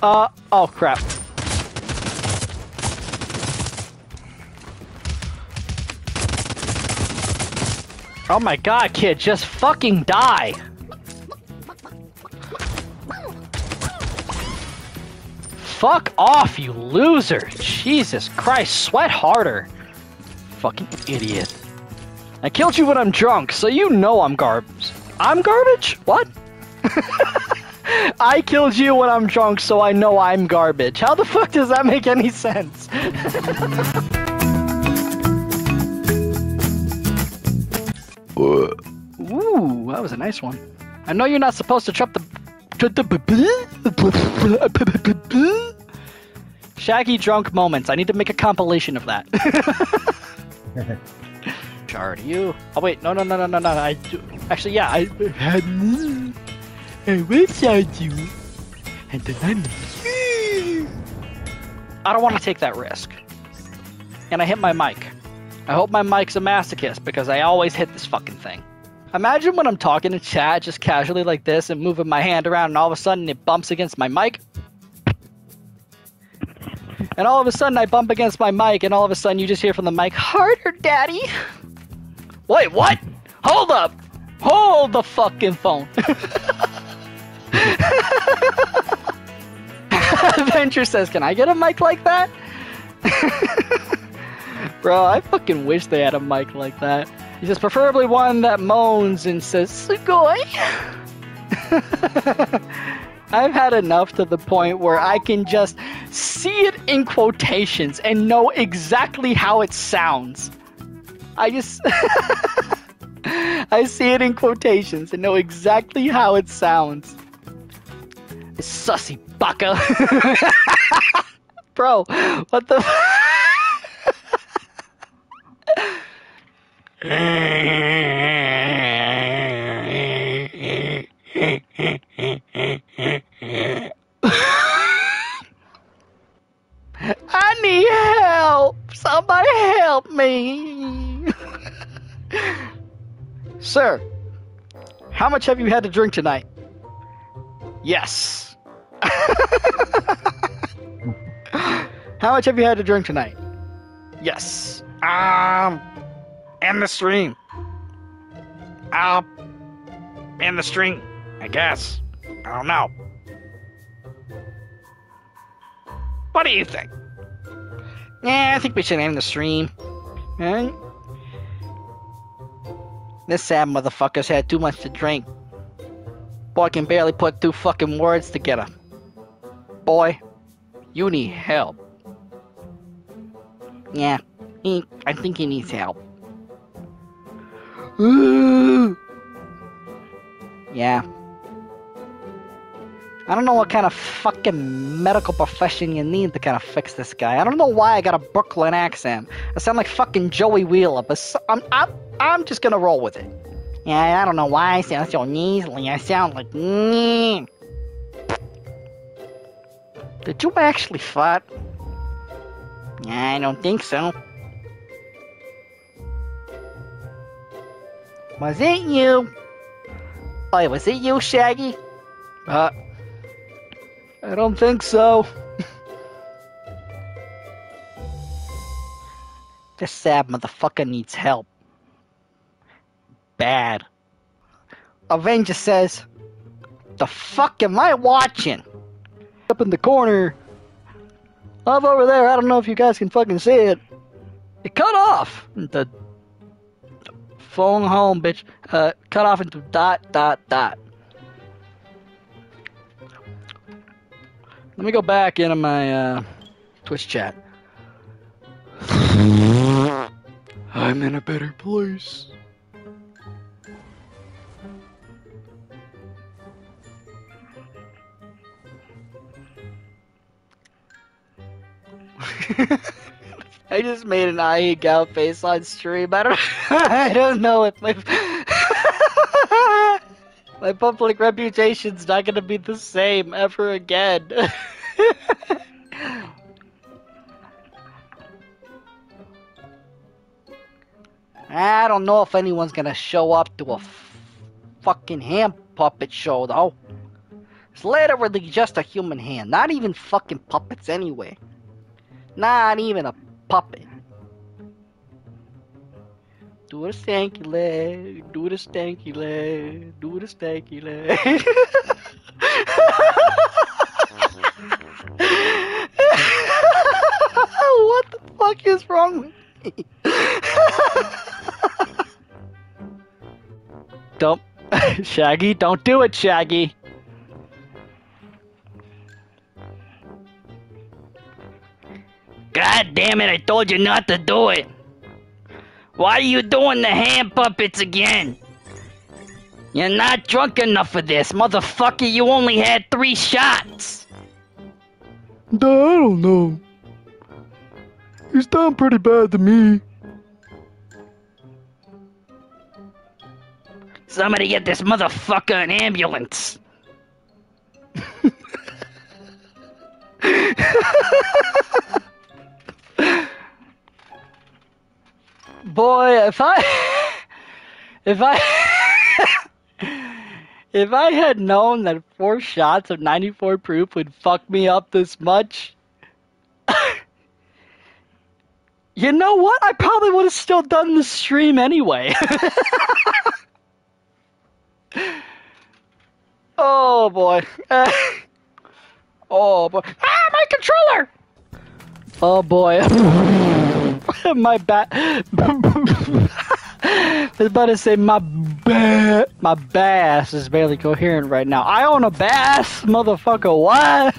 Oh crap. Oh my god, kid, just fucking die! Fuck off, you loser! Jesus Christ, sweat harder! Fucking idiot. I killed you when I'm drunk, so you know I'm garbage. I'm garbage? What? I killed you when I'm drunk, so I know I'm garbage. How the fuck does that make any sense? Ooh, that was a nice one. I know you're not supposed to trap the... Shaggy Drunk Moments. I need to make a compilation of that. Shard, you... Oh wait, no. I do... Actually, yeah, I will shard you. And then I don't want to take that risk. And I hit my mic. I hope my mic's a masochist, because I always hit this fucking thing. Imagine when I'm talking in chat, just casually like this, and moving my hand around, and all of a sudden it bumps against my mic. And all of a sudden I bump against my mic, and all of a sudden you just hear from the mic, "Harder, daddy!" Wait, what? Hold up! Hold the fucking phone! Adventure says, "Can I get a mic like that?" Bro, I fucking wish they had a mic like that. He says, preferably one that moans and says, "Sugoi." I've had enough to the point where I can just see it in quotations and know exactly how it sounds. I see it in quotations and know exactly how it sounds. Sussy baka. Bro, what the I need help! Somebody help me! Sir, how much have you had to drink tonight? Yes. How much have you had to drink tonight? Yes. In the stream. In the stream, I guess. I don't know. What do you think? Yeah, I think we should end the stream. Right? This sad motherfucker's had too much to drink. Boy can barely put two fucking words together. Boy, you need help. Yeah, I think he needs help. Yeah. I don't know what kind of fucking medical profession you need to kind of fix this guy. I don't know why I got a Brooklyn accent. I sound like fucking Joey Wheeler, but I'm just gonna roll with it. Yeah, I don't know why I sound so nasally. I sound like... Did you actually fart? I don't think so. Was it you? Oh, was it you, Shaggy? I don't think so. This sad motherfucker needs help. Bad. Avenger says, "The fuck am I watching?" Up in the corner. Up over there, I don't know if you guys can fucking see it. It cut off. The phone home, bitch. Cut off into ... Let me go back into my Twitch chat. I'm in a better place. I just made an eye gal face on stream. I don't know if my my public reputation's not gonna be the same ever again. I don't know if anyone's gonna show up to a fucking hand puppet show though. It's literally just a human hand. Not even fucking puppets anyway. Not even a puppet. Do the stanky leg. Do the stanky leg. Do the stanky leg. What the fuck is wrong with me? Don't. Shaggy, don't do it, Shaggy. God damn it, I told you not to do it. Why are you doing the hand puppets again? You're not drunk enough for this, motherfucker. You only had 3 shots. I don't know. He's done pretty bad to me. Somebody get this motherfucker an ambulance. Boy, if I had known that 4 shots of 94 proof would fuck me up this much, you know what? I probably would have still done the stream anyway. Oh boy. Oh boy. Ah, my controller! Oh boy. My I was about to say my bass is barely coherent right now. I own a bass, motherfucker. What?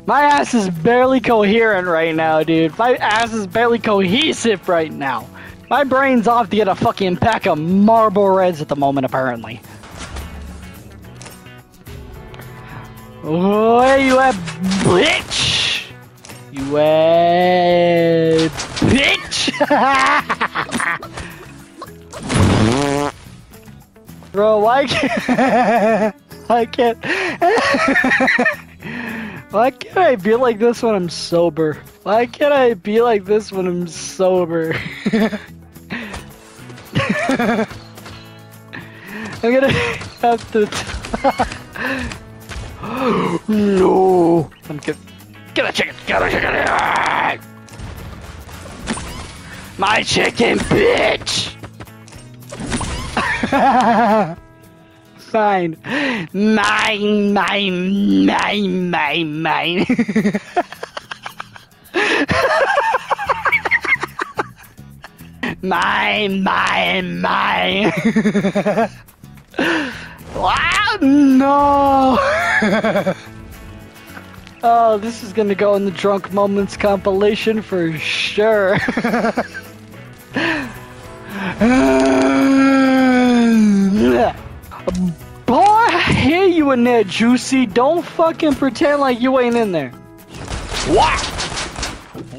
My ass is barely coherent right now, dude. My ass is barely cohesive right now. My brain's off to get a fucking pack of Marlboro Reds at the moment, apparently. Where you at, bitch? You at, bitch? Bro, why can't I can't why can't I be like this when I'm sober? Why can't I be like this when I'm sober? I'm gonna have to no. I'm get a chicken, get a chicken. My chicken, bitch. Fine. Mine. Mine. Wow, no. Oh, this is gonna go in the Drunk Moments compilation for sure. Boy, I hear you in there, Juicy. Don't fucking pretend like you ain't in there. Wah!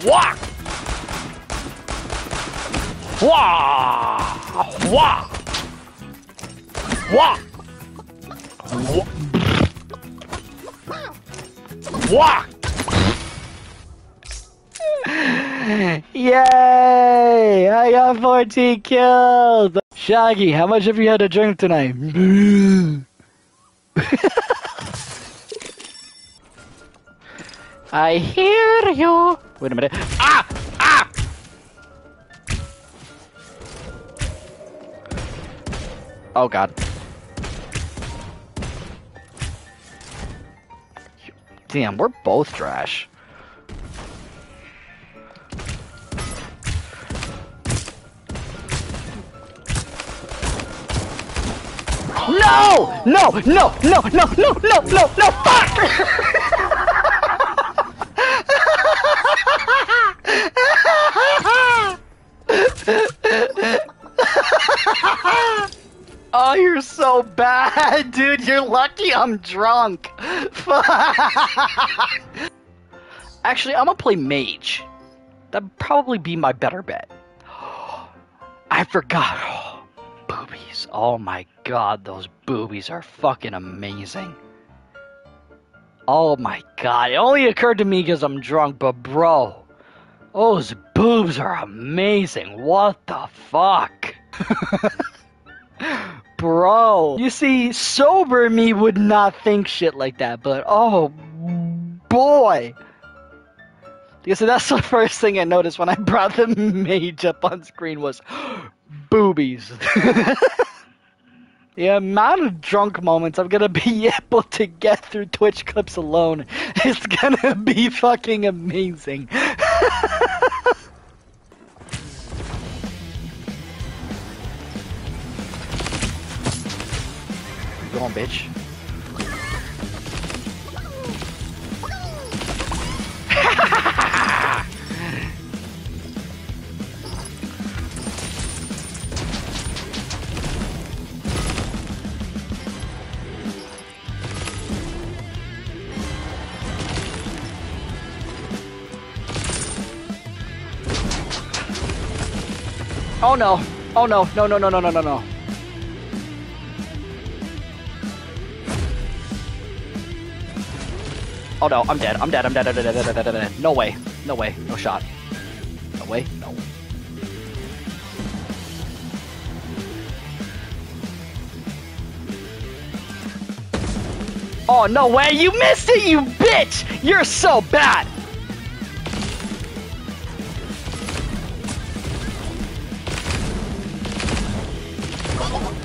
Wah! Wah! Wah! Wah! Wah! Yay! I got 14 kills! Shaggy, how much have you had to drink tonight? I hear you! Wait a minute. Ah! Ah! Oh god. Damn, we're both trash. No! No! No! No! No! No! No! No! No! Fuck! Oh, you're so bad, dude. You're lucky I'm drunk. Actually, I'm gonna play mage. That'd probably be my better bet. I forgot. Oh, boobies. Oh my god, those boobies are fucking amazing. Oh my god. It only occurred to me because I'm drunk, but bro, those boobs are amazing. What the fuck? bro. You see, sober me would not think shit like that, but oh boy. Because that's the first thing I noticed when I brought the mage up on screen was boobies. The amount of drunk moments I'm gonna be able to get through Twitch clips alone is gonna be fucking amazing. Go on, bitch. Oh no. Oh no. No, no, no, no, no, no, no. Oh no, I'm dead. I'm dead. I'm dead. I'm dead. I'm dead. I'm dead. I'm dead. No way. No way. No shot. No way. No. Oh, no way. You missed it, you bitch. You're so bad.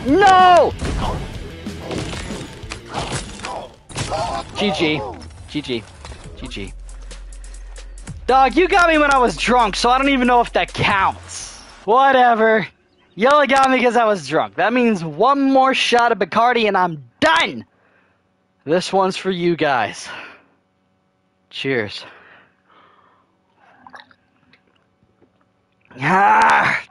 No! GG. GG. GG. Dog, you got me when I was drunk, so I don't even know if that counts. Whatever. You only got me because I was drunk. That means one more shot of Bacardi and I'm done! This one's for you guys. Cheers. Ah!